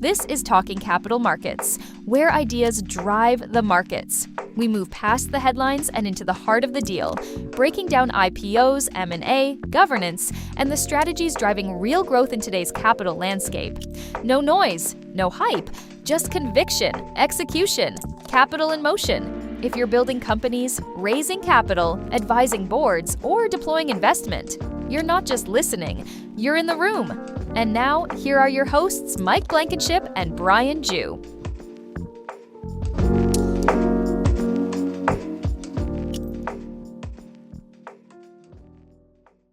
This is Talking Capital Markets, where ideas drive the markets. We move past the headlines and into the heart of the deal, breaking down IPOs, M&A, governance, and the strategies driving real growth in today's capital landscape. No noise, no hype, just conviction, execution, capital in motion. If you're building companies, raising capital, advising boards, or deploying investment, you're not just listening, you're in the room. And now, here are your hosts, Mike Blankenship and Brian Jue.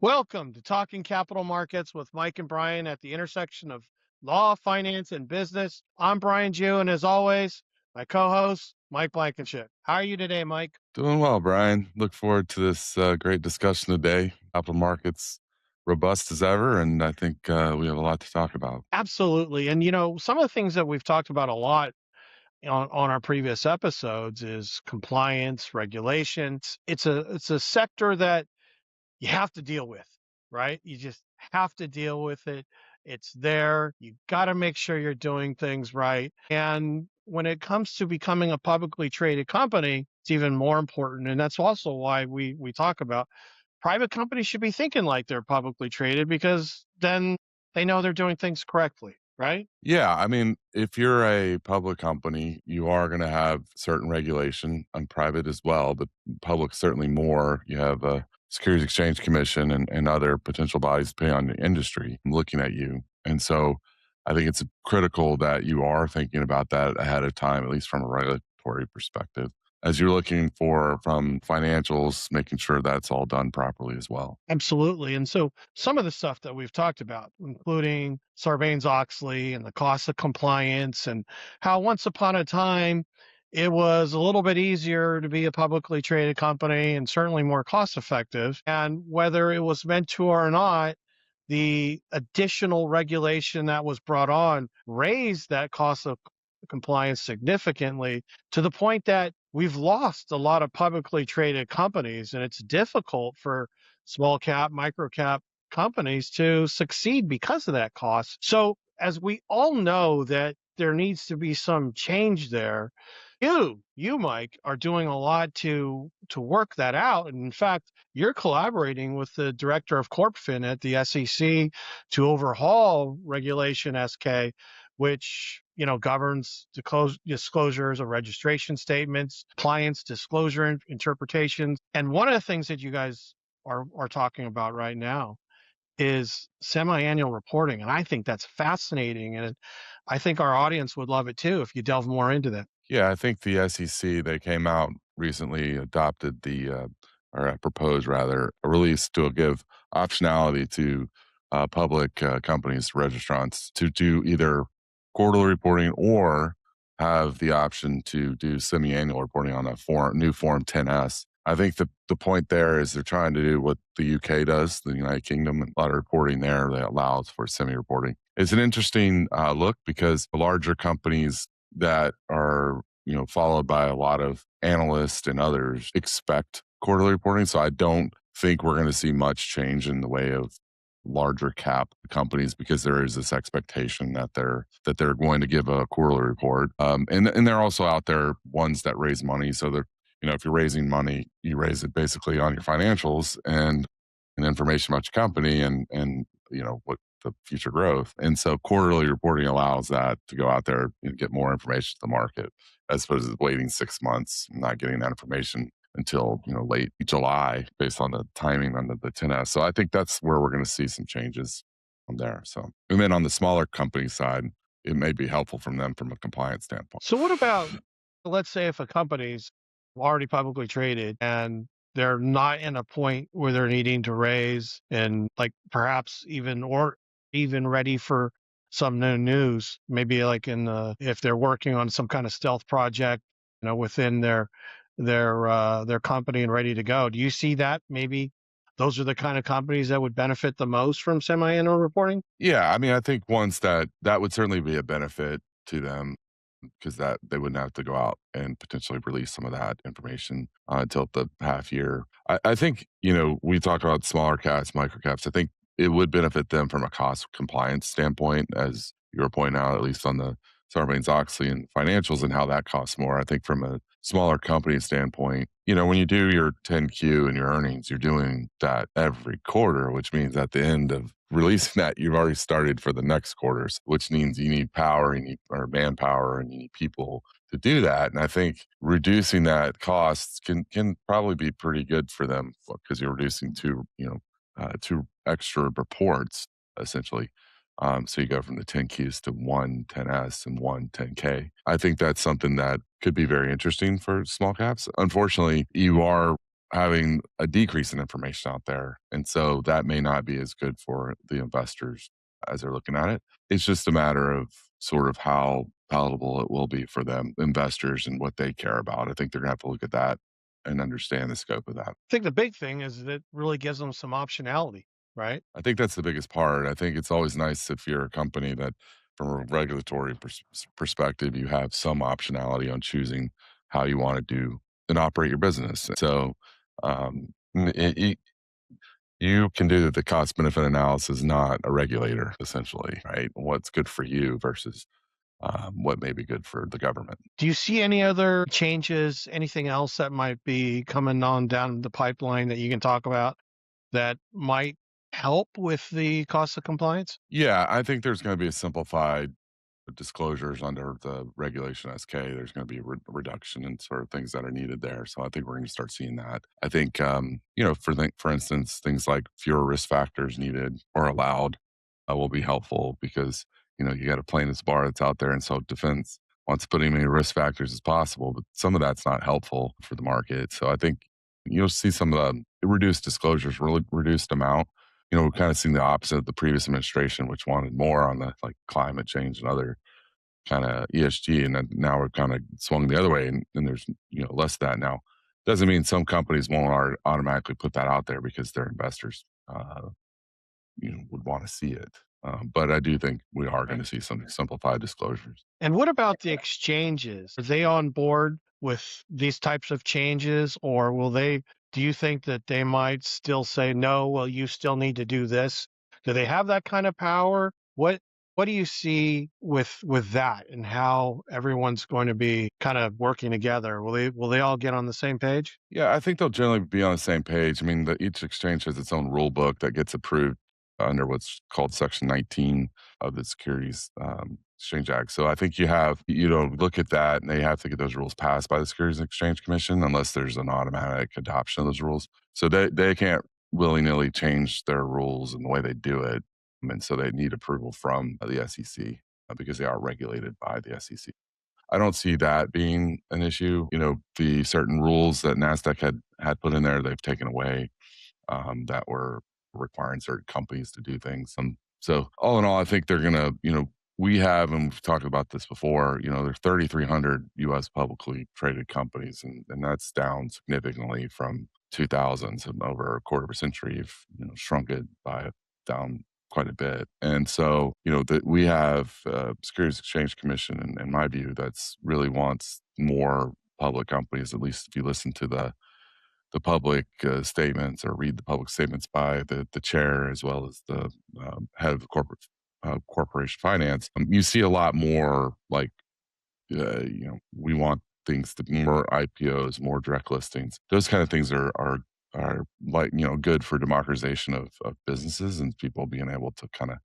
Welcome to Talking Capital Markets with Mike and Brian at the intersection of law, finance, and business. I'm Brian Jue, and as always, my co-host, Mike Blankenship. How are you today, Mike? Doing well, Brian. Look forward to this great discussion today. Capital markets robust as ever, and I think we have a lot to talk about. Absolutely. And, some of the things that we've talked about a lot on our previous episodes is compliance, regulations. It's a sector that you have to deal with, right? You just have to deal with it. It's there. You got to make sure you're doing things right. And when it comes to becoming a publicly traded company, it's even more important. And that's also why we talk about private companies should be thinking like they're publicly traded, because then they know they're doing things correctly, right? Yeah, I mean, if you're a public company, you are going to have certain regulation, and private as well, but public certainly more. You have a Securities Exchange Commission and other potential bodies depending on the industry looking at you. And so I think it's critical that you are thinking about that ahead of time, at least from a regulatory perspective, as you're looking for from financials, making sure that's all done properly as well. Absolutely. And so some of the stuff that we've talked about, including Sarbanes-Oxley and the cost of compliance, and how once upon a time it was a little bit easier to be a publicly traded company and certainly more cost effective. And whether it was meant to or not, the additional regulation that was brought on raised that cost of compliance significantly, to the point that we've lost a lot of publicly traded companies, and it's difficult for small cap, micro cap companies to succeed because of that cost. So as we all know that there needs to be some change there, you Mike, are doing a lot to work that out. And in fact, you're collaborating with the director of CorpFin at the SEC to overhaul Regulation SK, which governs disclosures of registration statements, clients' disclosure interpretations. And one of the things that you guys are talking about right now is semi-annual reporting. And I think that's fascinating. And I think our audience would love it too if you delve more into that. Yeah, I think the SEC, they came out recently, adopted or proposed rather, a release to give optionality to public companies, registrants, to do either quarterly reporting or have the option to do semi-annual reporting on a new Form 10S. I think the point there is they're trying to do what the UK does, the United Kingdom, and a lot of reporting there that allows for semi-reporting. It's an interesting look because the larger companies that are followed by a lot of analysts and others expect quarterly reporting. So I don't think we're going to see much change in the way of larger cap companies, because there is this expectation that they're going to give a quarterly report. And they're also out there ones that raise money. So they're, if you're raising money, you raise it basically on your financials and information about your company and what the future growth. And so quarterly reporting allows that to go out there and get more information to the market, as opposed to waiting 6 months and not getting that information until late July based on the timing on the 10S. So I think that's where we're going to see some changes from there. So, and then on the smaller company side, it may be helpful from them from a compliance standpoint. So what about, let's say, if a company's already publicly traded and they're not in a point where they're needing to raise, and like perhaps even ready for some new news, maybe like if they're working on some kind of stealth project, within their company and ready to go. Do you see that maybe those are the kind of companies that would benefit the most from semi-annual reporting? Yeah, I mean, I think once that would certainly be a benefit to them, because that they wouldn't have to go out and potentially release some of that information until the half year. I think, we talk about smaller caps, micro caps. I think it would benefit them from a cost compliance standpoint, as you were pointing out, at least on the Sarbanes-Oxley and financials and how that costs more. I think from a smaller company standpoint, when you do your 10Q and your earnings, you're doing that every quarter, which means at the end of releasing that, you've already started for the next quarters, which means you need power, or manpower, and you need people to do that. And I think reducing that cost can probably be pretty good for them because you're reducing two extra reports essentially. So you go from the 10Qs to one 10S and one 10K. I think that's something that could be very interesting for small caps. Unfortunately, you are having a decrease in information out there. And so that may not be as good for the investors as they're looking at it. It's just a matter of sort of how palatable it will be for them investors and what they care about. I think they're gonna have to look at that and understand the scope of that. I think the big thing is that it really gives them some optionality, right? I think that's the biggest part. I think it's always nice if you're a company that, from a regulatory perspective, you have some optionality on choosing how you want to do and operate your business. So, you can do the cost benefit analysis, not a regulator, essentially, right? What's good for you versus what may be good for the government. Do you see any other changes, anything else that might be coming on down the pipeline that you can talk about that might help with the cost of compliance? Yeah, I think there's going to be a simplified disclosures under the regulation SK. There's going to be a reduction in sort of things that are needed there. So I think we're going to start seeing that. I think, for instance, things like fewer risk factors needed or allowed will be helpful because, you got a plaintiff's bar that's out there. And so defense wants to put as many risk factors as possible, but some of that's not helpful for the market. So I think you'll see some of the reduced disclosures, really reduced amount. We've kind of seen the opposite of the previous administration, which wanted more on the climate change and other kind of ESG, and then now we're kind of swung the other way, and there's less of that now. Doesn't mean some companies won't automatically put that out there because their investors, would want to see it. But I do think we are going to see some simplified disclosures. And what about the exchanges? Are they on board with these types of changes, or do you think that they might still say, no, well, you still need to do this? Do they have that kind of power? What do you see with that and how everyone's going to be kind of working together? Will they all get on the same page? Yeah, I think they'll generally be on the same page. I mean, each exchange has its own rule book that gets approved under what's called Section 19 of the Securities Exchange Act. So I think look at that, and they have to get those rules passed by the Securities and Exchange Commission unless there's an automatic adoption of those rules. So they can't willy-nilly change their rules and the way they do it. And so they need approval from the SEC because they are regulated by the SEC. I don't see that being an issue. The certain rules that NASDAQ had put in there, they've taken away that were requiring certain companies to do things. So all in all, I think they're going to, we have, and we've talked about this before, there's 3,300 U.S. publicly traded companies, and that's down significantly from 2000s, and over a quarter of a century. You've shrunk it down quite a bit. And so, that we have Securities Exchange Commission, in my view, that's really wants more public companies. At least if you listen to the public statements or read the public statements by the chair as well as the head of the corporation finance, you see a lot more like we want things to be more IPOs, more direct listings. Those kind of things are like, good for democratization of businesses and people being able to kind of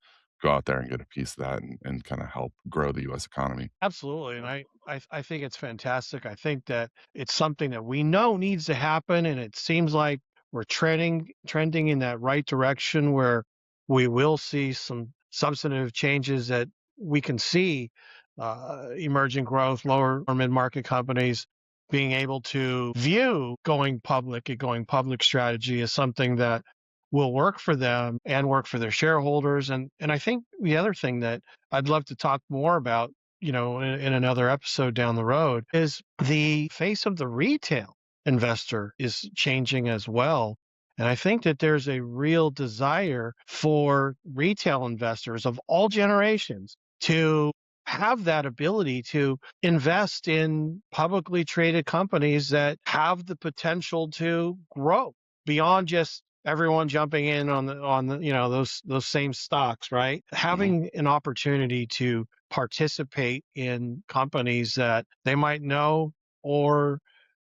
go out there and get a piece of that and kind of help grow the U.S. economy. Absolutely. And I think it's fantastic. I think that it's something that we know needs to happen. And it seems like we're trending in that right direction where we will see some substantive changes that we can see emerging growth, lower or mid-market companies being able to view going public strategy as something that will work for them and work for their shareholders. And I think the other thing that I'd love to talk more about, in another episode down the road, is the face of the retail investor is changing as well. And I think that there's a real desire for retail investors of all generations to have that ability to invest in publicly traded companies that have the potential to grow beyond just everyone jumping in on the those same stocks, right? Mhm. Having an opportunity to participate in companies that they might know or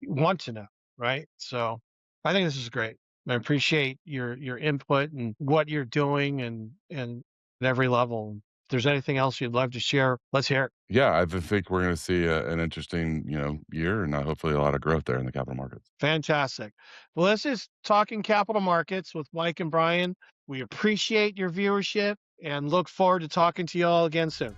want to know, right? So I think this is great. I appreciate your input and what you're doing and at every level. If there's anything else you'd love to share, let's hear it. Yeah, I think we're going to see an interesting, year, and hopefully a lot of growth there in the capital markets. Fantastic. Well, this is Talking Capital Markets with Mike and Brian. We appreciate your viewership and look forward to talking to you all again soon.